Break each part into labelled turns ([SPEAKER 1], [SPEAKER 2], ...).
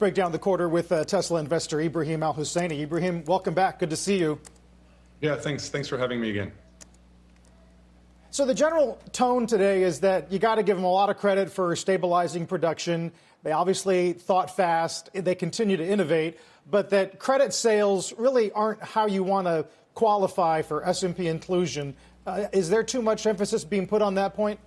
[SPEAKER 1] break down the quarter with Tesla investor Ibrahim AlHusseini. Ibrahim, welcome back. Good to see you.
[SPEAKER 2] Yeah, thanks for having me again.
[SPEAKER 1] So the general tone today is that you got to give them a lot of credit for stabilizing production. They obviously thought fast. They continue to innovate, but that credit sales really aren't how you want to qualify for S&P inclusion. Is there too much emphasis being put on that point?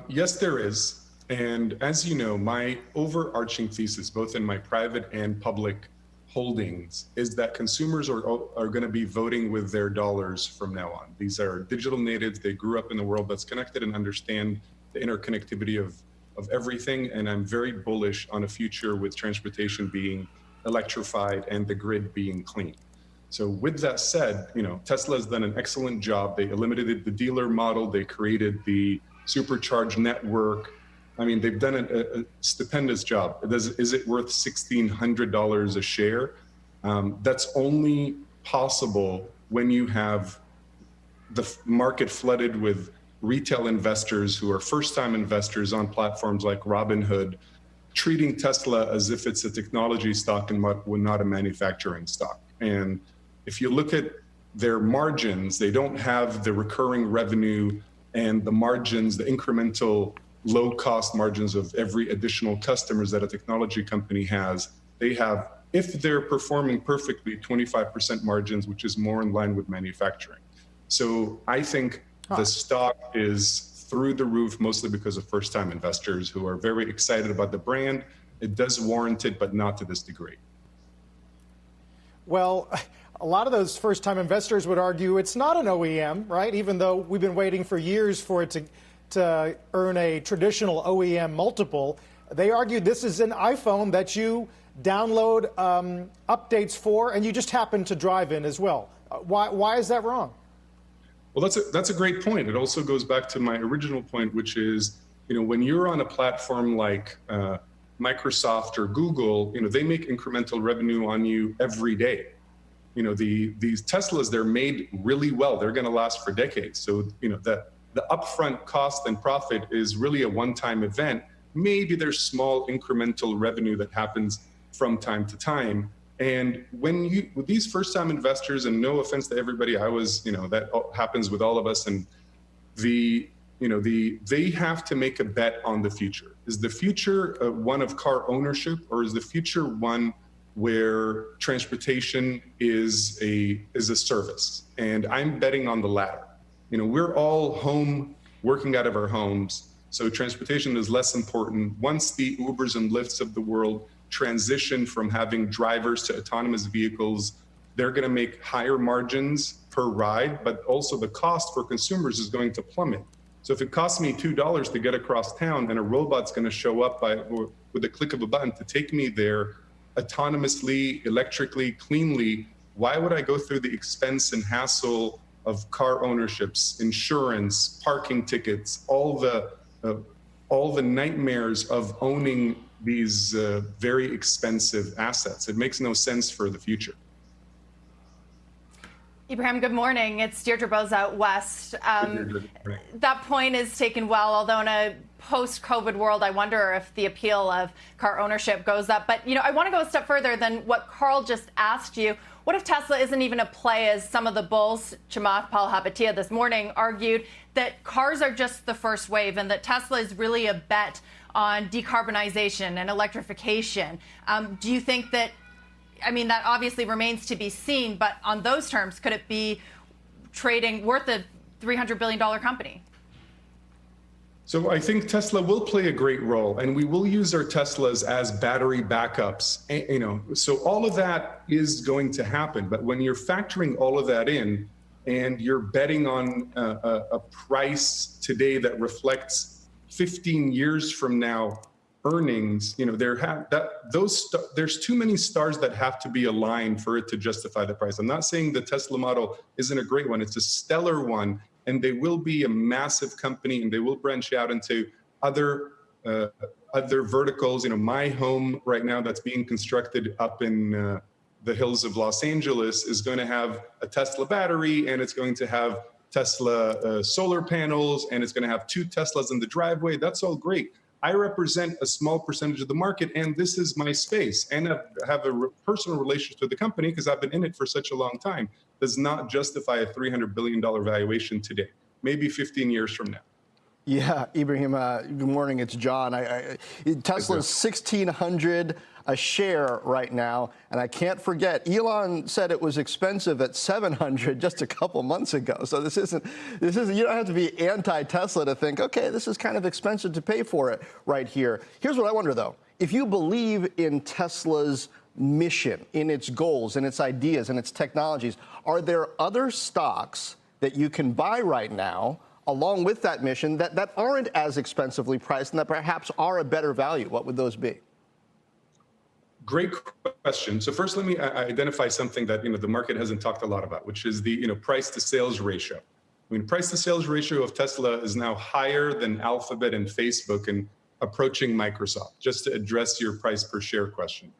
[SPEAKER 2] Yes, there is. And as you know, my overarching thesis, both in my private and public holdings, is that consumers are going to be voting with their dollars from now on. These are digital natives. They grew up in a world that's connected and understand the interconnectivity of everything. And I'm very bullish on a future with transportation being electrified and the grid being clean. So with that said, Tesla has done an excellent job. They eliminated the dealer model. They created the supercharged network. I mean, they've done a stupendous job. Is it worth $1,600 a share? That's only possible when you have the market flooded with retail investors who are first-time investors on platforms like Robinhood, treating Tesla as if it's a technology stock and not a manufacturing stock. And if you look at their margins, they don't have the recurring revenue and the margins, the incremental low-cost margins of every additional customers that a technology company has. They have, if they're performing perfectly, 25% margins, which is more in line with manufacturing. So I think the stock is through the roof, mostly because of first-time investors who are very excited about the brand. It does warrant it, but not to this degree.
[SPEAKER 1] Well, a lot of those first-time investors would argue it's not an OEM, right? Even though we've been waiting for years for it to earn a traditional OEM multiple. They argue this is an iPhone that you download updates for, and you just happen to drive in as well. Why is that wrong?
[SPEAKER 2] Well, that's a great point. It also goes back to my original point, which is, when you're on a platform like Microsoft or Google, they make incremental revenue on you every day. These Teslas, they're made really well. They're going to last for decades. So, the upfront cost and profit is really a one-time event. Maybe there's small incremental revenue that happens from time to time. And with these first-time investors, and no offense to everybody, that happens with all of us, and they have to make a bet on the future. Is the future one of car ownership, or is the future one where transportation is a service? And I'm betting on the latter. We're all home, working out of our homes, so transportation is less important. Once the Ubers and Lyfts of the world transition from having drivers to autonomous vehicles, they're going to make higher margins per ride, but also the cost for consumers is going to plummet. So if it costs me $2 to get across town and a robot's going to show up with a click of a button to take me there autonomously, electrically, cleanly, why would I go through the expense and hassle of car ownerships, insurance, parking tickets, all the nightmares of owning these very expensive assets? It makes no sense for the future.
[SPEAKER 3] Ibrahim, good morning. It's Deirdre Bose out west. That point is taken well, although in a post-COVID world, I wonder if the appeal of car ownership goes up. But, I want to go a step further than what Carl just asked you. What if Tesla isn't even a play, as some of the bulls, Chamath Palihapitiya this morning, argued that cars are just the first wave and that Tesla is really a bet on decarbonization and electrification? Do you think that, that obviously remains to be seen, but on those terms, could it be trading worth a $300 billion company?
[SPEAKER 2] So I think Tesla will play a great role, and we will use our Teslas as battery backups. So all of that is going to happen. But when you're factoring all of that in, and you're betting on a price today that reflects 15 years from now earnings, there's too many stars that have to be aligned for it to justify the price. I'm not saying the Tesla model isn't a great one; it's a stellar one. And they will be a massive company, and they will branch out into other verticals. My home right now that's being constructed up in the hills of Los Angeles is going to have a Tesla battery, and it's going to have Tesla solar panels, and it's going to have 2 Teslas in the driveway. That's all great. I represent a small percentage of the market, and this is my space. And I have a personal relationship with the company because I've been in it for such a long time. Does not justify a $300 billion valuation today, maybe 15 years from now.
[SPEAKER 4] Yeah, Ibrahim, good morning. It's John. Tesla's $1,600 a share right now, and I can't forget, Elon said it was expensive at $700 just a couple months ago. So this isn't. You don't have to be anti-Tesla to think, okay, this is kind of expensive to pay for it right here. Here's what I wonder, though. If you believe in Tesla's mission, in its goals, in its ideas, in its technologies, are there other stocks that you can buy right now along with that mission that aren't as expensively priced and that perhaps are a better value? What would those be?
[SPEAKER 2] Great question. So first, let me identify something that the market hasn't talked a lot about, which is the price to sales ratio. I mean, price to sales ratio of Tesla is now higher than Alphabet and Facebook and approaching Microsoft. Just to address your price per share question,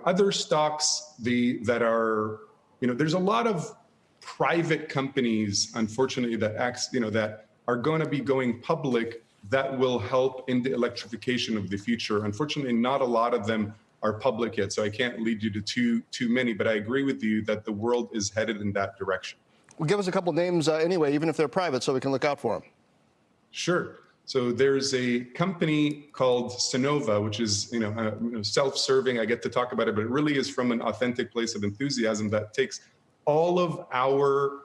[SPEAKER 2] other stocks that are there's a lot of private companies, unfortunately, that are going to be going public that will help in the electrification of the future. Unfortunately, not a lot of them are public yet, so I can't lead you to too many, but I agree with you that the world is headed in that direction.
[SPEAKER 4] Well, give us a couple names anyway, even if they're private, so we can look out for them.
[SPEAKER 2] Sure. So there's a company called Sonova, which is self-serving. I get to talk about it, but it really is from an authentic place of enthusiasm that takes all of our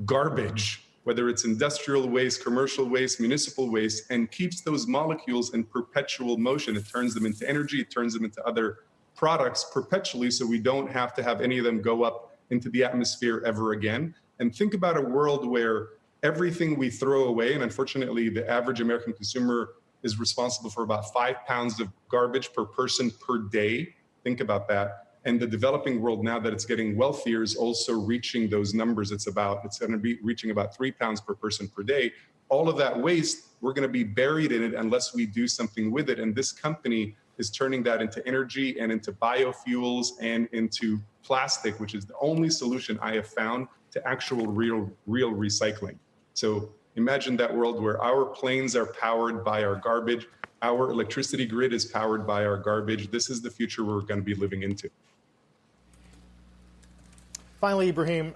[SPEAKER 2] garbage, whether it's industrial waste, commercial waste, municipal waste, and keeps those molecules in perpetual motion. It turns them into energy, it turns them into other products perpetually, so we don't have to have any of them go up into the atmosphere ever again. And think about a world where everything we throw away, and unfortunately the average American consumer is responsible for about 5 pounds of garbage per person per day. Think about that. And the developing world, now that it's getting wealthier, is also reaching those numbers. It's going to be reaching about 3 pounds per person per day. All of that waste, we're going to be buried in it unless we do something with it. And this company is turning that into energy and into biofuels and into plastic, which is the only solution I have found to actual real recycling. So imagine that world where our planes are powered by our garbage, our electricity grid is powered by our garbage. This is the future we're going to be living into.
[SPEAKER 1] Finally, Ibrahim,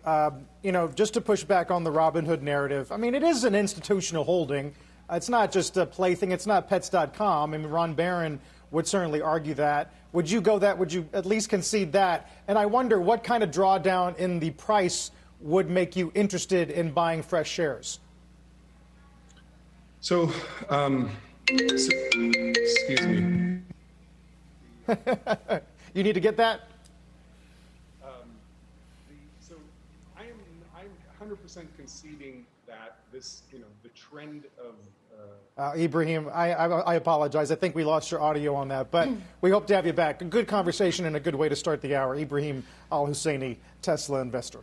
[SPEAKER 1] just to push back on the Robinhood narrative, I mean, it is an institutional holding. It's not just a plaything. It's not pets.com. I mean, Ron Barron would certainly argue that. Would you go that? Would you at least concede that? And I wonder what kind of drawdown in the price would make you interested in buying fresh shares?
[SPEAKER 2] So excuse me.
[SPEAKER 1] You need to get that?
[SPEAKER 2] So I'm 100% conceding that this, the trend of...
[SPEAKER 1] Ibrahim, I apologize. I think we lost your audio on that, but we hope to have you back. A good conversation and a good way to start the hour. Ibrahim AlHusseini, Tesla investor.